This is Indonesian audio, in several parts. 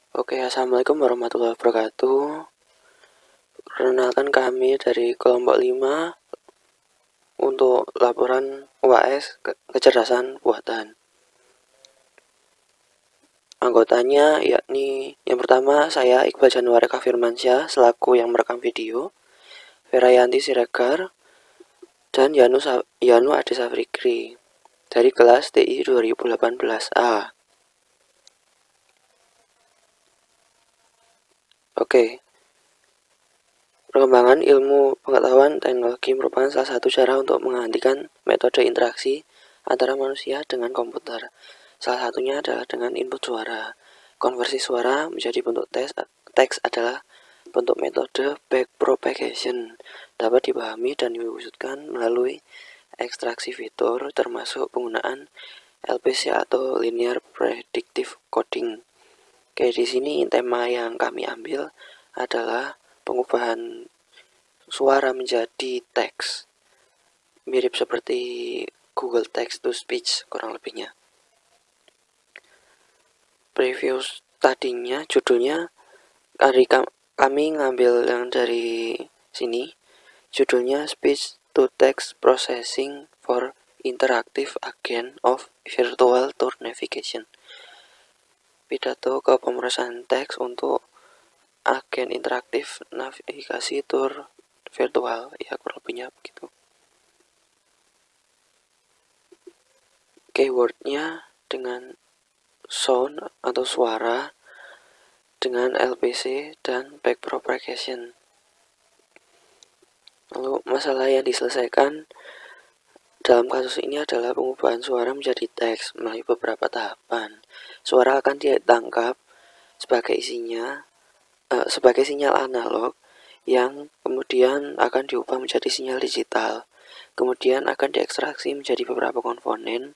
Oke, assalamualaikum warahmatullahi wabarakatuh. Perkenalkan kami dari kelompok 5 untuk laporan UAS kecerdasan buatan. Anggotanya yakni yang pertama saya Iqbal Januari Kafirmansyah selaku yang merekam video, Verayanti Siregar, dan Yanu Adisa Fikri dari kelas TI 2018A. Oke, perkembangan ilmu pengetahuan teknologi merupakan salah satu cara untuk menghentikan metode interaksi antara manusia dengan komputer. Salah satunya adalah dengan input suara. Konversi suara menjadi bentuk teks adalah bentuk metode backpropagation. Dapat dipahami dan diwujudkan melalui ekstraksi fitur termasuk penggunaan LPC atau Linear Predictive Coding. Oke, di sini tema yang kami ambil adalah pengubahan suara menjadi teks. Mirip seperti Google Text to Speech kurang lebihnya. Preview tadinya judulnya kami ngambil yang dari sini. Judulnya Speech to Text Processing for Interactive Agent of Virtual Tour Navigation. Pidato ke pemrosesan teks untuk agen interaktif navigasi tour virtual, ya kurang lebihnya begitu. Keywordnya dengan sound atau suara, dengan LPC dan backpropagation. Lalu masalah yang diselesaikan dalam kasus ini adalah pengubahan suara menjadi teks melalui beberapa tahapan. Suara akan ditangkap sebagai sebagai sinyal analog yang kemudian akan diubah menjadi sinyal digital. Kemudian akan diekstraksi menjadi beberapa komponen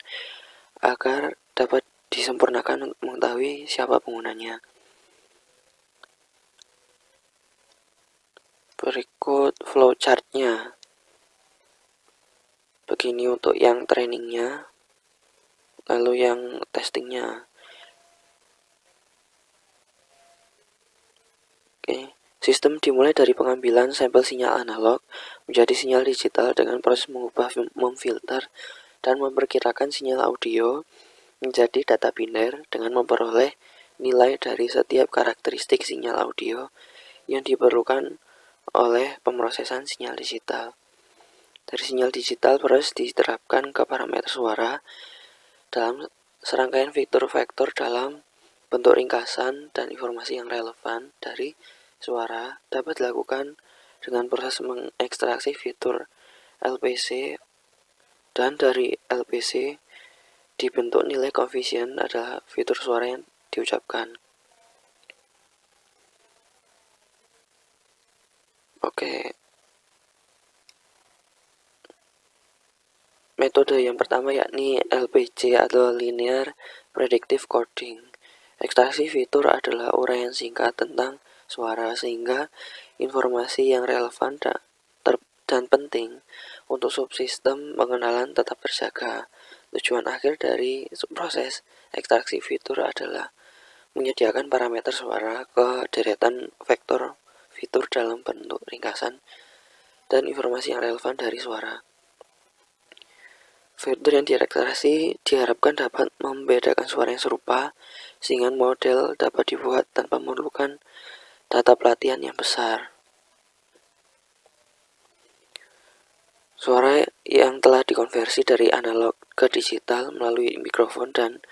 agar dapat disempurnakan untuk mengetahui siapa penggunanya. Berikut flowchartnya. Begini untuk yang trainingnya, lalu yang testingnya. Oke, sistem dimulai dari pengambilan sampel sinyal analog menjadi sinyal digital dengan proses mengubah, memfilter, dan memperkirakan sinyal audio menjadi data biner dengan memperoleh nilai dari setiap karakteristik sinyal audio yang diperlukan oleh pemrosesan sinyal digital. Dari sinyal digital terus diterapkan ke parameter suara dalam serangkaian vektor-vektor dalam bentuk ringkasan dan informasi yang relevan dari suara dapat dilakukan dengan proses mengekstraksi fitur LPC, dan dari LPC dibentuk nilai koefisien adalah fitur suara yang diucapkan. Oke, metode yang pertama yakni LPC atau Linear Predictive Coding. Ekstraksi fitur adalah uraian singkat tentang suara sehingga informasi yang relevan dan penting untuk subsistem pengenalan tetap terjaga. Tujuan akhir dari proses ekstraksi fitur adalah menyediakan parameter suara ke deretan vektor fitur dalam bentuk ringkasan dan informasi yang relevan dari suara. Fitur yang diekstraksi diharapkan dapat membedakan suara yang serupa sehingga model dapat dibuat tanpa memerlukan data pelatihan yang besar. Suara yang telah dikonversi dari analog ke digital melalui mikrofon dan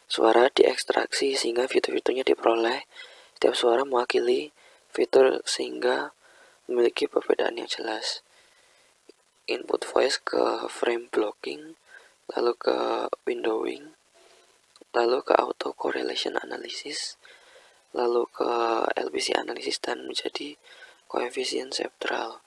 suara diekstraksi sehingga fitur-fiturnya diperoleh. Setiap suara mewakili fitur sehingga memiliki perbedaan yang jelas. Input voice ke frame blocking, lalu ke windowing, lalu ke auto correlation analysis, lalu ke LPC analysis dan menjadi koefisien septral.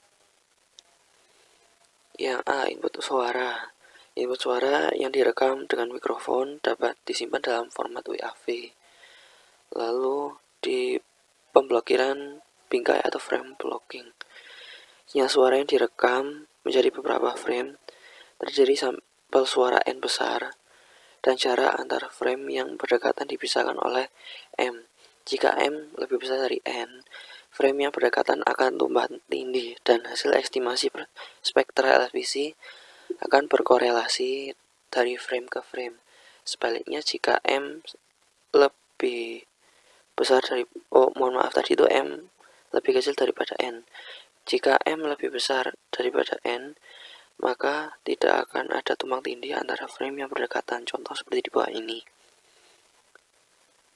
Yang A, input suara. Input suara yang direkam dengan mikrofon dapat disimpan dalam format WAV. Lalu di pemblokiran bingkai atau frame blocking. Sinyal suara yang direkam menjadi beberapa frame terdiri sampel suara N besar dan jarak antar frame yang berdekatan dipisahkan oleh M. Jika M lebih besar dari N, frame yang berdekatan akan tumpang tindih dan hasil estimasi spektral LPC akan berkorelasi dari frame ke frame. Sebaliknya, jika M lebih besar dari tadi itu M lebih kecil daripada N. Jika M lebih besar daripada N, maka tidak akan ada tumpang tindih antara frame yang berdekatan. Contoh seperti di bawah ini.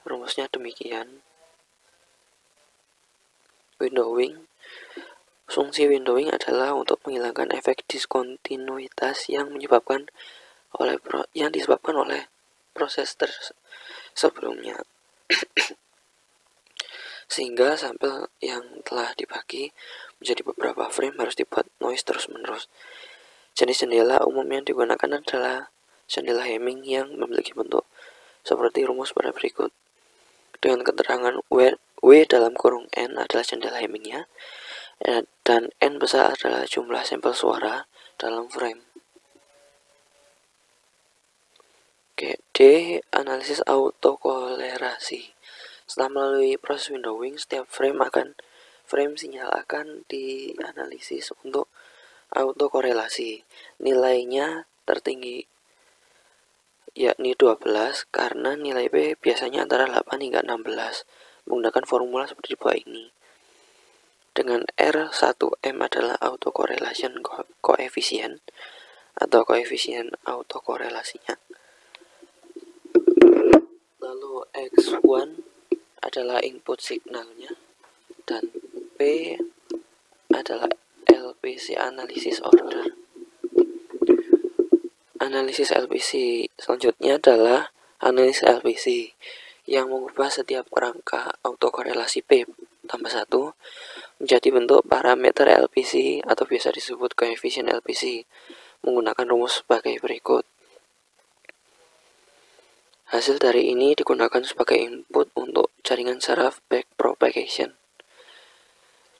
Rumusnya demikian. Windowing. Fungsi windowing adalah untuk menghilangkan efek diskontinuitas yang disebabkan oleh proses sebelumnya. Sehingga sampel yang telah dibagi menjadi beberapa frame harus dibuat noise terus-menerus. Jenis jendela umum yang digunakan adalah jendela Hamming yang memiliki bentuk seperti rumus pada berikut. Dengan keterangan W dalam kurung N adalah jendela Hammingnya, dan N besar adalah jumlah sampel suara dalam frame. Oke, D. Analisis autokolerasi. Setelah melalui proses windowing, setiap frame sinyal akan dianalisis untuk autokorelasi. Nilainya tertinggi yakni 12 karena nilai P biasanya antara 8 hingga 16 menggunakan formula seperti di bawah ini. Dengan R1M adalah autocorrelation coefficient atau koefisien autokorelasinya. Lalu X1 adalah input signalnya dan P adalah LPC analisis order. Analisis LPC selanjutnya adalah analisis LPC yang mengubah setiap kerangka autokorelasi P tambah 1 menjadi bentuk parameter LPC atau biasa disebut koefisien LPC menggunakan rumus sebagai berikut. Hasil dari ini digunakan sebagai input untuk jaringan saraf backpropagation.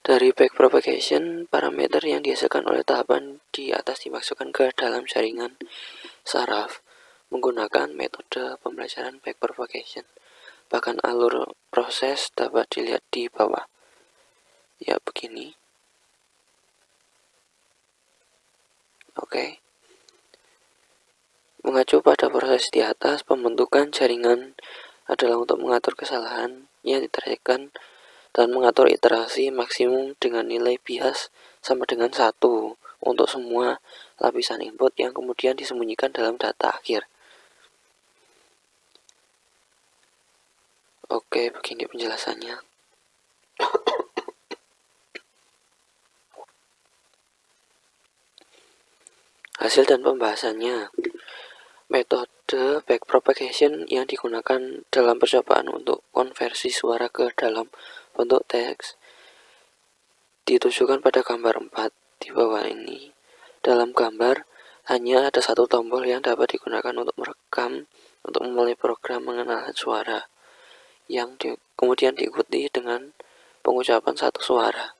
Dari backpropagation, parameter yang dihasilkan oleh tahapan di atas dimasukkan ke dalam jaringan saraf menggunakan metode pembelajaran backpropagation. Bahkan alur proses dapat dilihat di bawah. Ya, begini. Oke. Mengacu pada proses di atas, pembentukan jaringan adalah untuk mengatur kesalahan yang diterjadikan dan mengatur iterasi maksimum dengan nilai bias sama dengan 1 untuk semua lapisan input yang kemudian disembunyikan dalam data akhir. Oke, begini penjelasannya. Hasil dan pembahasannya. Metode backpropagation yang digunakan dalam percobaan untuk konversi suara ke dalam bentuk teks ditujukan pada gambar 4 di bawah ini. Dalam gambar, hanya ada satu tombol yang dapat digunakan untuk merekam untuk memulai program pengenalan suara, yang kemudian diikuti dengan pengucapan satu suara.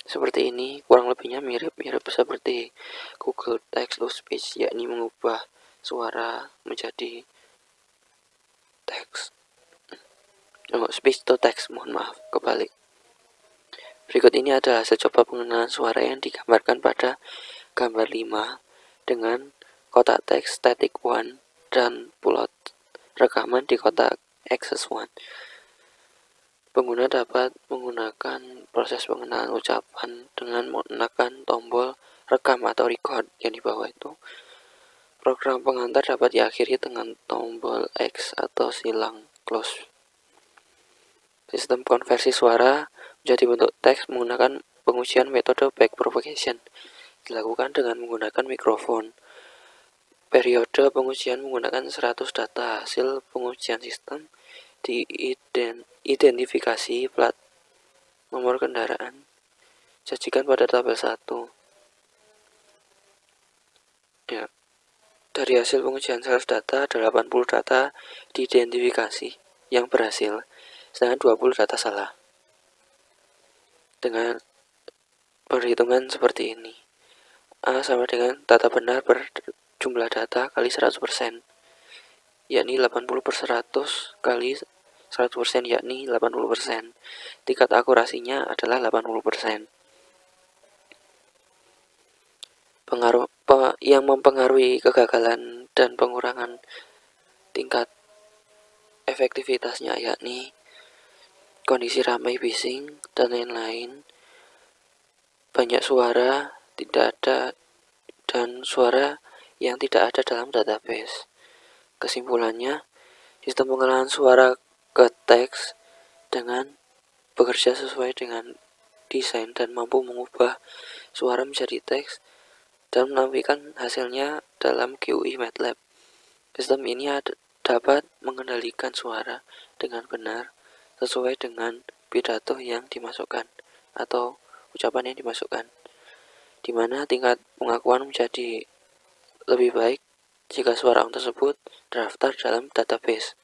Seperti ini, kurang lebihnya mirip-mirip seperti Google Text to Speech, yakni mengubah suara menjadi teks. Speech to text, mohon maaf, kebalik. Berikut ini adalah hasil coba pengenalan suara yang digambarkan pada gambar 5 dengan kotak teks static 1 dan pulot rekaman di kotak access 1. Pengguna dapat menggunakan proses pengenalan ucapan dengan menekan tombol rekam atau record yang di bawah itu. Program pengantar dapat diakhiri dengan tombol X atau silang close. Sistem konversi suara menjadi bentuk teks menggunakan pengujian metode backpropagation dilakukan dengan menggunakan mikrofon. Periode pengujian menggunakan 100 data. Hasil pengujian sistem diidentifikasi plat nomor kendaraan. Sajikan pada tabel 1. Ya. Dari hasil pengujian 100 data, 80 data diidentifikasi yang berhasil, sedangkan 20 data salah. Dengan perhitungan seperti ini. A sama dengan data benar per jumlah data kali 100%, yakni 80/100 kali 100% yakni 80%. Tingkat akurasinya adalah 80%. Yang mempengaruhi kegagalan dan pengurangan tingkat efektivitasnya yakni kondisi ramai, bising, dan lain-lain, banyak suara, tidak ada, dan suara yang tidak ada dalam database. Kesimpulannya, sistem pengolahan suara ke teks dengan bekerja sesuai dengan desain dan mampu mengubah suara menjadi teks dan menampilkan hasilnya dalam GUI MATLAB. Sistem ini dapat mengendalikan suara dengan benar sesuai dengan pidato yang dimasukkan atau ucapan yang dimasukkan, di mana tingkat pengakuan menjadi lebih baik jika suara tersebut terdaftar dalam database.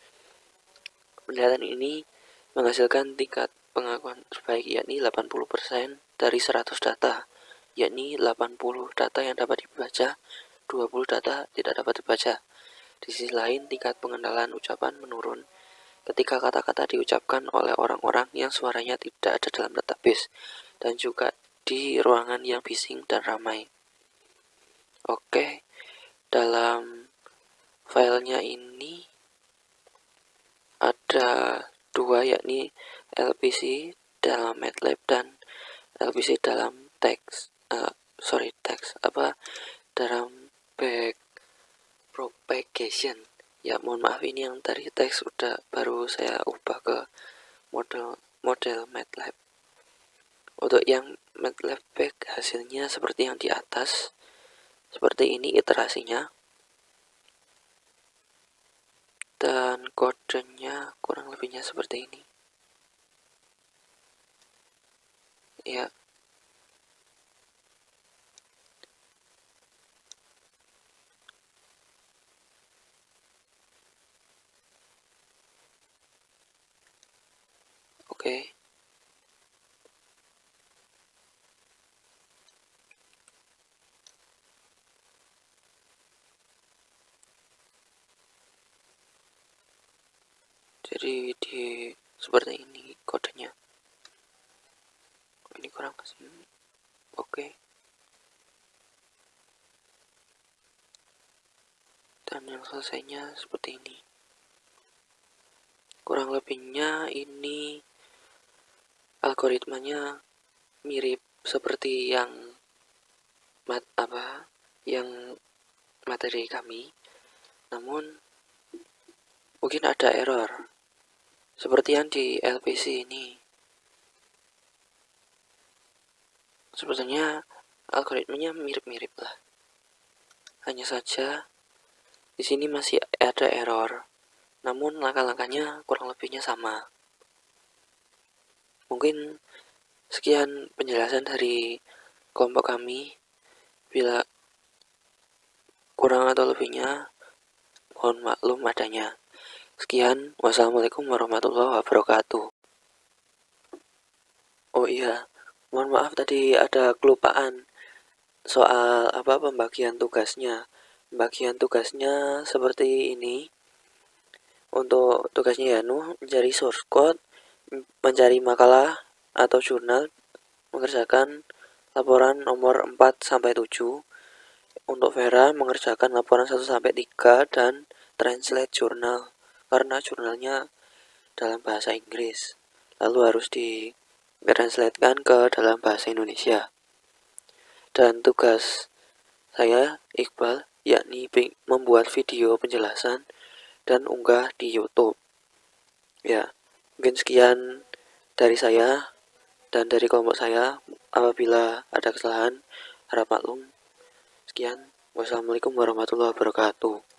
Penelitian ini menghasilkan tingkat pengakuan terbaik yakni 80% dari 100 data, yakni 80 data yang dapat dibaca, 20 data tidak dapat dibaca. Di sisi lain, tingkat pengenalan ucapan menurun ketika kata-kata diucapkan oleh orang-orang yang suaranya tidak ada dalam database dan juga di ruangan yang bising dan ramai. Oke, dalam filenya ini ada dua, yakni LPC dalam MATLAB dan LPC dalam dalam backpropagation. Ya, mohon maaf, ini yang dari teks baru saya ubah ke model MATLAB. Untuk yang MATLAB back hasilnya seperti yang di atas. Seperti ini iterasinya. Dan kodenya kurang lebihnya seperti ini. Ya. Oke. Jadi seperti ini kodenya. Ini kurang kesini. Oke. Dan yang selesainya seperti ini. Kurang lebihnya ini algoritmanya mirip seperti yang materi kami, namun mungkin ada error seperti yang di LPC ini. Sebetulnya algoritmanya mirip-mirip lah, hanya saja di sini masih ada error, namun langkah-langkahnya kurang lebihnya sama. Mungkin sekian penjelasan dari kelompok kami. Bila kurang atau lebihnya, mohon maklum adanya. Sekian, wassalamualaikum warahmatullahi wabarakatuh. Oh iya, mohon maaf tadi ada kelupaan soal pembagian tugasnya. Pembagian tugasnya seperti ini. Untuk tugasnya Yanu mencari source code, mencari makalah atau jurnal, mengerjakan laporan nomor 4-7. Untuk Vera mengerjakan laporan 1-3 dan translate jurnal karena jurnalnya dalam bahasa Inggris, lalu harus ditranslatekan ke dalam bahasa Indonesia. Dan tugas saya Iqbal yakni membuat video penjelasan dan unggah di YouTube. Ya, mungkin sekian dari saya dan dari kelompok saya. Apabila ada kesalahan, harap maklum. Sekian, wassalamualaikum warahmatullahi wabarakatuh.